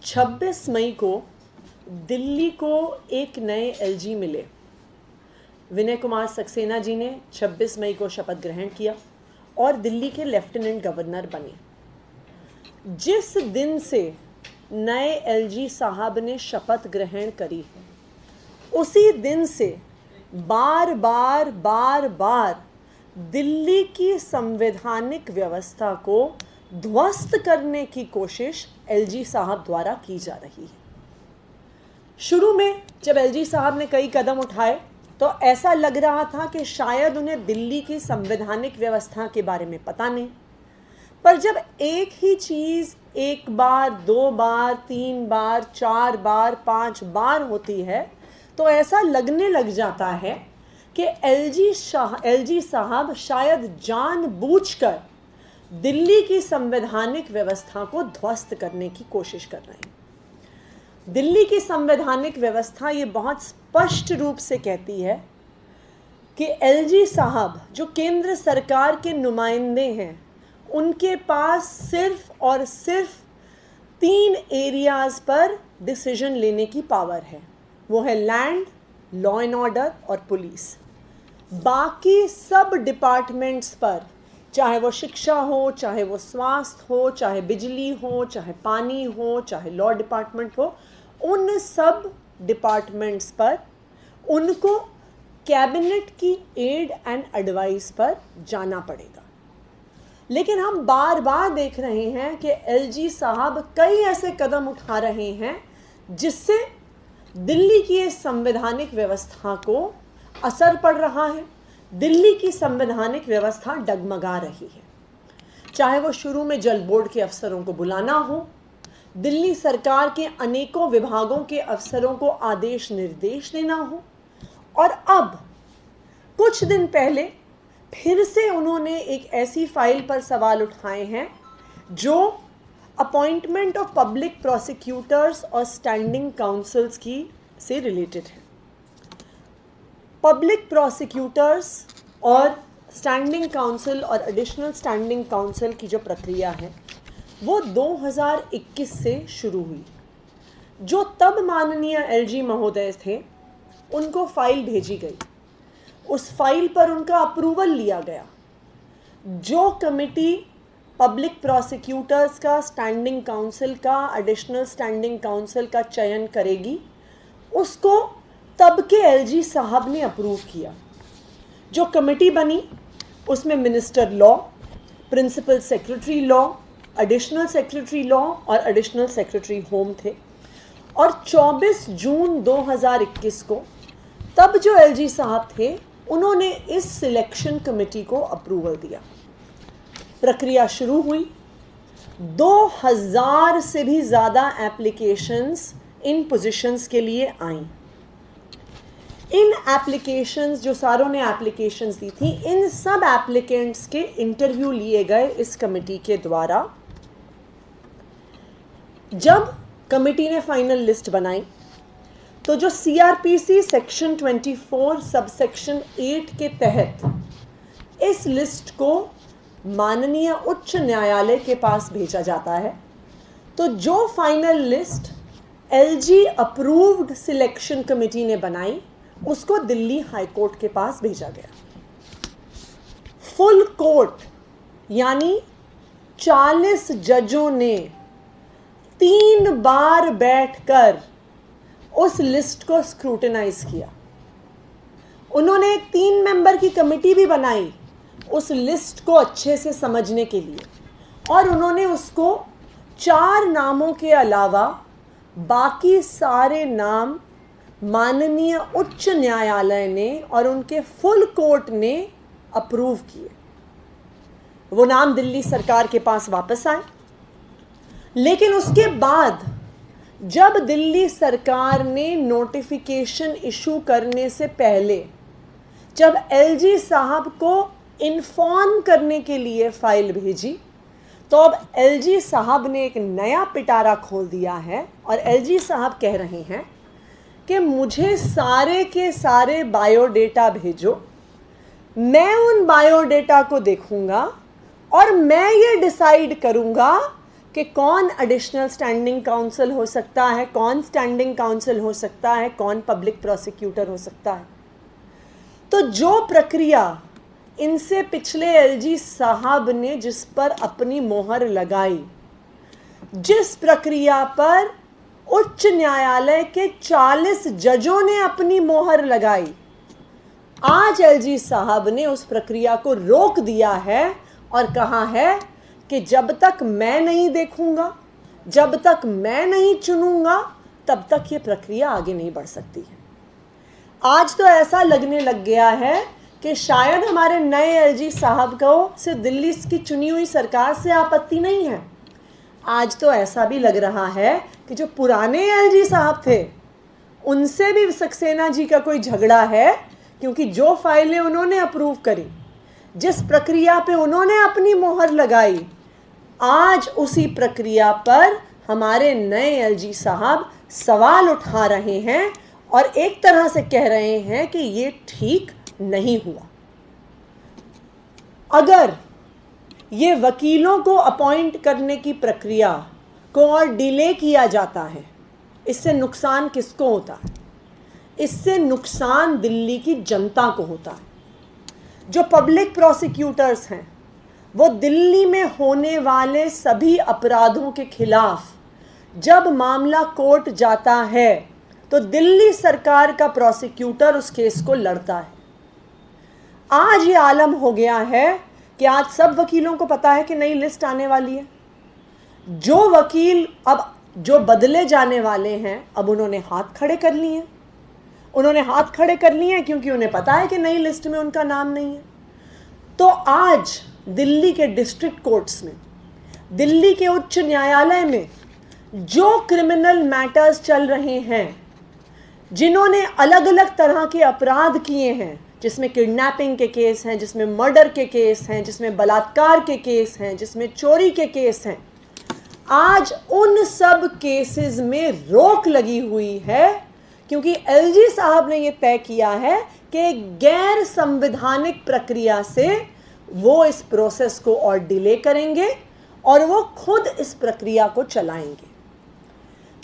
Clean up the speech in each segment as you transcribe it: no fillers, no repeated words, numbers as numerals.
26 मई को दिल्ली को एक नए एलजी मिले। विनय कुमार सक्सेना जी ने 26 मई को शपथ ग्रहण किया और दिल्ली के लेफ्टिनेंट गवर्नर बने। जिस दिन से नए एलजी साहब ने शपथ ग्रहण करी, उसी दिन से बार बार दिल्ली की संवैधानिक व्यवस्था को ध्वस्त करने की कोशिश एलजी साहब द्वारा की जा रही है। शुरू में जब एलजी साहब ने कई कदम उठाए तो ऐसा लग रहा था कि शायद उन्हें दिल्ली की संवैधानिक व्यवस्था के बारे में पता नहीं, पर जब एक ही चीज़ एक बार, दो बार, तीन बार, चार बार, 5 बार होती है तो ऐसा लगने लग जाता है कि एलजी साहब शायद जानबूझकर दिल्ली की संवैधानिक व्यवस्था को ध्वस्त करने की कोशिश कर रहे हैं। दिल्ली की संवैधानिक व्यवस्था ये बहुत स्पष्ट रूप से कहती है कि एलजी साहब जो केंद्र सरकार के नुमाइंदे हैं, उनके पास सिर्फ और सिर्फ 3 एरियाज़ पर डिसीजन लेने की पावर है। वो है लैंड, लॉ एंड ऑर्डर और पुलिस। बाकी सब डिपार्टमेंट्स पर, चाहे वो शिक्षा हो, चाहे वो स्वास्थ्य हो, चाहे बिजली हो, चाहे पानी हो, चाहे लॉ डिपार्टमेंट हो, उन सब डिपार्टमेंट्स पर उनको कैबिनेट की एड एंड एडवाइस पर जाना पड़ेगा। लेकिन हम बार बार देख रहे हैं कि एलजी साहब कई ऐसे कदम उठा रहे हैं जिससे दिल्ली की इस संवैधानिक व्यवस्था को असर पड़ रहा है। दिल्ली की संवैधानिक व्यवस्था डगमगा रही है। चाहे वो शुरू में जल बोर्ड के अफसरों को बुलाना हो, दिल्ली सरकार के अनेकों विभागों के अफसरों को आदेश निर्देश देना हो, और अब कुछ दिन पहले फिर से उन्होंने एक ऐसी फाइल पर सवाल उठाए हैं जो अपॉइंटमेंट ऑफ पब्लिक प्रोसिक्यूटर्स और स्टैंडिंग काउंसिल्स की से रिलेटेड है। पब्लिक प्रोसिक्यूटर्स और स्टैंडिंग काउंसिल और एडिशनल स्टैंडिंग काउंसिल की जो प्रक्रिया है वो 2021 से शुरू हुई। जो तब माननीय एलजी महोदय थे, उनको फाइल भेजी गई, उस फाइल पर उनका अप्रूवल लिया गया। जो कमेटी पब्लिक प्रोसिक्यूटर्स का, स्टैंडिंग काउंसिल का, एडिशनल स्टैंडिंग काउंसिल का चयन करेगी, उसको तब के एलजी साहब ने अप्रूव किया। जो कमेटी बनी उसमें minister law, principal secretary law, additional secretary law और एडिशनल सेक्रेटरी होम थे। और 24 जून 2021 को तब जो एलजी साहब थे, उन्होंने इस सिलेक्शन कमेटी को अप्रूवल दिया। प्रक्रिया शुरू हुई। 2000 से भी ज़्यादा एप्लीकेशंस इन पोजीशंस के लिए आईं। इन एप्लीकेशंस, जो सारों ने एप्लीकेशंस दी थी, इन सब एप्लीकेंट्स के इंटरव्यू लिए गए इस कमेटी के द्वारा। जब कमेटी ने फाइनल लिस्ट बनाई तो जो सीआरपीसी सेक्शन 24 सबसेक्शन 8 के तहत इस लिस्ट को माननीय उच्च न्यायालय के पास भेजा जाता है, तो जो final list LG approved selection committee ने बनाई, उसको दिल्ली हाई कोर्ट के पास भेजा गया। फुल कोर्ट यानी 40 जजों ने 3 बार बैठकर उस लिस्ट को स्क्रूटिनाइज किया। उन्होंने एक 3 मेंबर की कमेटी भी बनाई उस लिस्ट को अच्छे से समझने के लिए, और उन्होंने उसको 4 नामों के अलावा बाकी सारे नाम माननीय उच्च न्यायालय ने और उनके फुल कोर्ट ने अप्रूव किए। वो नाम दिल्ली सरकार के पास वापस आए। लेकिन उसके बाद जब दिल्ली सरकार ने नोटिफिकेशन इशू करने से पहले, जब एलजी साहब को इन्फॉर्म करने के लिए फाइल भेजी, तो अब एलजी साहब ने एक नया पिटारा खोल दिया है और एलजी साहब कह रहे हैं कि मुझे सारे के सारे बायोडेटा भेजो, मैं उन बायोडेटा को देखूंगा और मैं ये डिसाइड करूंगा कि कौन एडिशनल स्टैंडिंग काउंसिल हो सकता है, कौन स्टैंडिंग काउंसिल हो सकता है, कौन पब्लिक प्रोसिक्यूटर हो सकता है। तो जो प्रक्रिया इनसे पिछले एलजी साहब ने जिस पर अपनी मोहर लगाई, जिस प्रक्रिया पर उच्च न्यायालय के 40 जजों ने अपनी मोहर लगाई, आज एलजी साहब ने उस प्रक्रिया को रोक दिया है और कहा है कि जब तक मैं नहीं देखूंगा, जब तक मैं नहीं चुनूंगा, तब तक ये प्रक्रिया आगे नहीं बढ़ सकती है। आज तो ऐसा लगने लग गया है कि शायद हमारे नए एलजी साहब को से दिल्ली की चुनी हुई सरकार से आपत्ति नहीं है। आज तो ऐसा भी लग रहा है कि जो पुराने एलजी साहब थे उनसे भी सक्सेना जी का कोई झगड़ा है, क्योंकि जो फाइलें उन्होंने अप्रूव करी, जिस प्रक्रिया पे उन्होंने अपनी मोहर लगाई, आज उसी प्रक्रिया पर हमारे नए एलजी साहब सवाल उठा रहे हैं और एक तरह से कह रहे हैं कि ये ठीक नहीं हुआ। अगर ये वकीलों को अपॉइंट करने की प्रक्रिया को और डिले किया जाता है, इससे नुकसान किसको होता है? इससे नुकसान दिल्ली की जनता को होता है। जो पब्लिक प्रोसिक्यूटर्स हैं वो दिल्ली में होने वाले सभी अपराधों के खिलाफ जब मामला कोर्ट जाता है तो दिल्ली सरकार का प्रोसिक्यूटर उस केस को लड़ता है। आज ये आलम हो गया है कि आज सब वकीलों को पता है कि नई लिस्ट आने वाली है। जो वकील अब जो बदले जाने वाले हैं, अब उन्होंने हाथ खड़े कर लिए हैं। उन्होंने हाथ खड़े कर लिए हैं क्योंकि उन्हें पता है कि नई लिस्ट में उनका नाम नहीं है। तो आज दिल्ली के डिस्ट्रिक्ट कोर्ट्स में, दिल्ली के उच्च न्यायालय में जो क्रिमिनल मैटर्स चल रहे हैं, जिन्होंने अलग अलग तरह के अपराध किए हैं, जिसमें किडनैपिंग के केस हैं, जिसमें मर्डर के केस हैं, जिसमें बलात्कार के केस हैं, जिसमें चोरी के केस हैं, आज उन सब केसेस में रोक लगी हुई है, क्योंकि एलजी साहब ने यह तय किया है कि गैर संवैधानिक प्रक्रिया से वो इस प्रोसेस को और डिले करेंगे और वो खुद इस प्रक्रिया को चलाएंगे।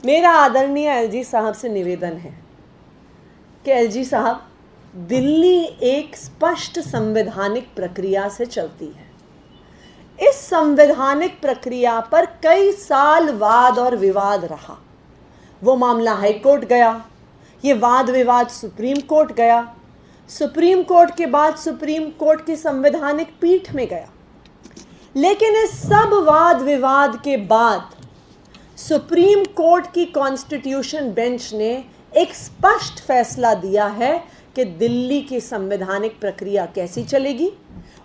मेरा आदरणीय एलजी साहब से निवेदन है कि एलजी साहब, दिल्ली एक स्पष्ट संवैधानिक प्रक्रिया से चलती है। इस संवैधानिक प्रक्रिया पर कई साल वाद और विवाद रहा। वो मामला हाई कोर्ट गया, ये वाद विवाद सुप्रीम कोर्ट गया, सुप्रीम कोर्ट के बाद सुप्रीम कोर्ट की संवैधानिक पीठ में गया। लेकिन इस सब वाद विवाद के बाद सुप्रीम कोर्ट की कॉन्स्टिट्यूशन बेंच ने एक स्पष्ट फैसला दिया है कि दिल्ली की संवैधानिक प्रक्रिया कैसी चलेगी,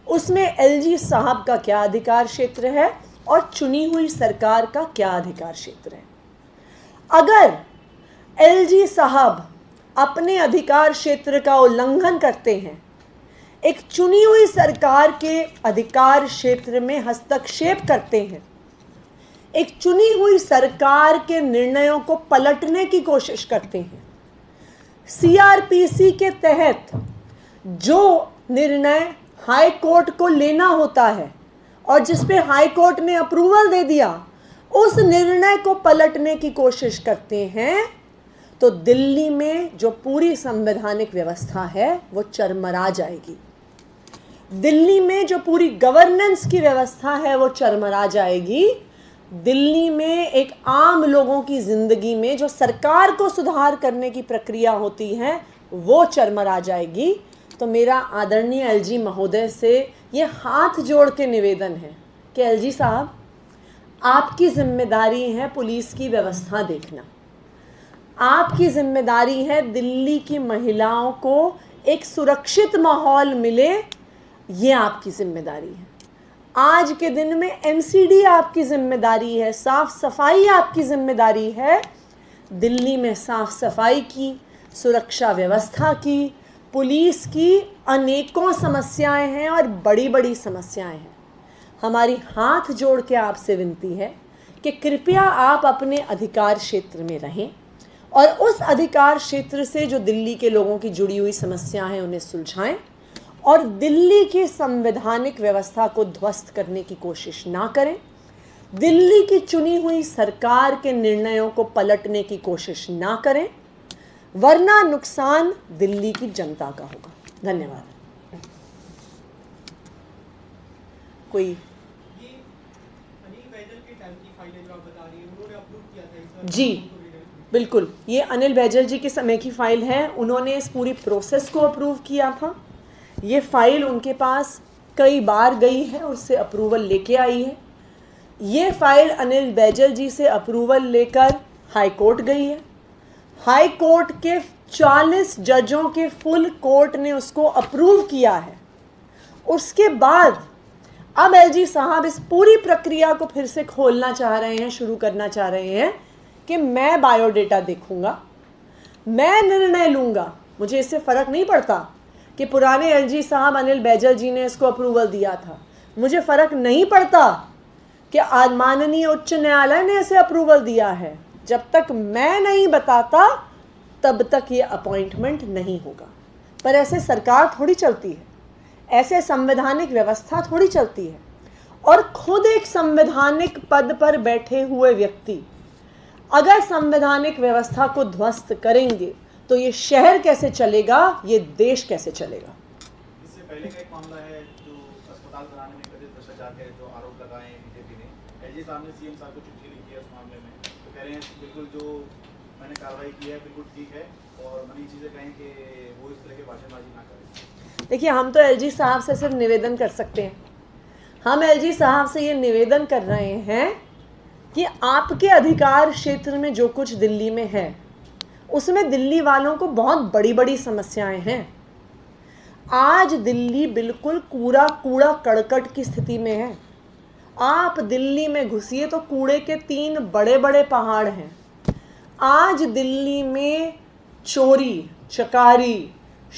उसमें एलजी साहब का क्या अधिकार क्षेत्र है और चुनी हुई सरकार का क्या अधिकार क्षेत्र है। अगर एलजी साहब अपने अधिकार क्षेत्र का उल्लंघन करते हैं, एक चुनी हुई सरकार के अधिकार क्षेत्र में हस्तक्षेप करते हैं, एक चुनी हुई सरकार के निर्णयों को पलटने की कोशिश करते हैं, सीआरपीसी के तहत जो निर्णय हाई कोर्ट को लेना होता है और जिस पे हाई कोर्ट ने अप्रूवल दे दिया, उस निर्णय को पलटने की कोशिश करते हैं, तो दिल्ली में जो पूरी संवैधानिक व्यवस्था है वो चरमरा जाएगी। दिल्ली में जो पूरी गवर्नेंस की व्यवस्था है वो चरमरा जाएगी। दिल्ली में एक आम लोगों की जिंदगी में जो सरकार को सुधार करने की प्रक्रिया होती है वो चरमरा जाएगी। तो मेरा आदरणीय एलजी महोदय से ये हाथ जोड़ के निवेदन है कि एलजी साहब, आपकी जिम्मेदारी है पुलिस की व्यवस्था देखना, आपकी जिम्मेदारी है दिल्ली की महिलाओं को एक सुरक्षित माहौल मिले, ये आपकी जिम्मेदारी है। आज के दिन में एमसीडी आपकी जिम्मेदारी है, साफ सफाई आपकी जिम्मेदारी है। दिल्ली में साफ सफाई की, सुरक्षा व्यवस्था की, पुलिस की अनेकों समस्याएं हैं और बड़ी बड़ी समस्याएं हैं। हमारी हाथ जोड़ के आपसे विनती है कि कृपया आप अपने अधिकार क्षेत्र में रहें और उस अधिकार क्षेत्र से जो दिल्ली के लोगों की जुड़ी हुई समस्याएं हैं उन्हें सुलझाएं और दिल्ली की संवैधानिक व्यवस्था को ध्वस्त करने की कोशिश ना करें। दिल्ली की चुनी हुई सरकार के निर्णयों को पलटने की कोशिश ना करें, वरना नुकसान दिल्ली की जनता का होगा। धन्यवाद। कोई जी बिल्कुल, ये अनिल बैजल जी के समय की फ़ाइल है। उन्होंने इस पूरी प्रोसेस को अप्रूव किया था। ये फ़ाइल उनके पास कई बार गई है, उससे अप्रूवल लेके आई है। ये फ़ाइल अनिल बैजल जी से अप्रूवल लेकर हाई कोर्ट गई है। हाई कोर्ट के 40 जजों के फुल कोर्ट ने उसको अप्रूव किया है। उसके बाद अब एलजी साहब इस पूरी प्रक्रिया को फिर से खोलना चाह रहे हैं, शुरू करना चाह रहे हैं कि मैं बायोडेटा देखूंगा, मैं निर्णय लूंगा। मुझे इससे फ़र्क नहीं पड़ता कि पुराने एलजी साहब अनिल बैजल जी ने इसको अप्रूवल दिया था। मुझे फ़र्क नहीं पड़ता कि माननीय उच्च न्यायालय ने इसे अप्रूवल दिया है। जब तक मैं नहीं बताता तब तक ये अपॉइंटमेंट नहीं होगा। पर ऐसे सरकार थोड़ी चलती है, ऐसे संवैधानिक व्यवस्था थोड़ी चलती है। और खुद एक संवैधानिक पद पर बैठे हुए व्यक्ति अगर संवैधानिक व्यवस्था को ध्वस्त करेंगे तो ये शहर कैसे चलेगा, ये देश कैसे चलेगा। इससे पहले का एक मामला है जो अस्पताल बनाने में कथित भ्रष्टाचार के जो आरोप लगाए हैं बीजेपी ने, एलजी साहब ने सीएम साहब को चिट्ठी लिखी है उस मामले में, तो कह रहे हैं बिल्कुल जो मैंने कार्रवाई की है बिल्कुल ठीक है, और मनी चीज़ें कहें कि वो इस तरह के भाषणबाजी ना करें। देखिए, हम तो एलजी साहब से सिर्फ निवेदन कर सकते हैं। हम एलजी साहब से ये निवेदन कर रहे हैं कि आपके अधिकार क्षेत्र में जो कुछ दिल्ली में है उसमें दिल्ली वालों को बहुत बड़ी बड़ी समस्याएं हैं। आज दिल्ली बिल्कुल कूड़ा करकट की स्थिति में है। आप दिल्ली में घुसिए तो कूड़े के 3 बड़े बड़े पहाड़ हैं। आज दिल्ली में चोरी, चकारी,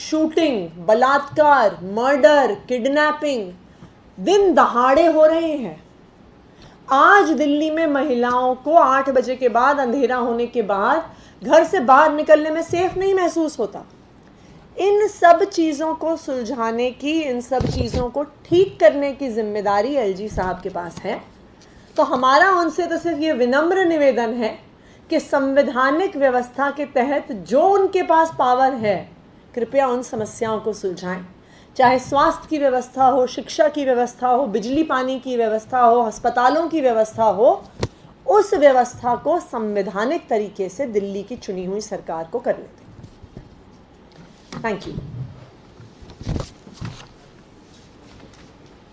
शूटिंग, बलात्कार, मर्डर, किडनैपिंग दिन दहाड़े हो रहे हैं। आज दिल्ली में महिलाओं को 8 बजे के बाद, अंधेरा होने के बाद घर से बाहर निकलने में सेफ नहीं महसूस होता। इन सब चीज़ों को सुलझाने की, इन सब चीज़ों को ठीक करने की जिम्मेदारी एलजी साहब के पास है। तो हमारा उनसे तो सिर्फ ये विनम्र निवेदन है कि संवैधानिक व्यवस्था के तहत जो उनके पास पावर है, कृपया उन समस्याओं को सुलझाएं। चाहे स्वास्थ्य की व्यवस्था हो, शिक्षा की व्यवस्था हो, बिजली पानी की व्यवस्था हो, अस्पतालों की व्यवस्था हो, उस व्यवस्था को संवैधानिक तरीके से दिल्ली की चुनी हुई सरकार को करने दें। Thank you.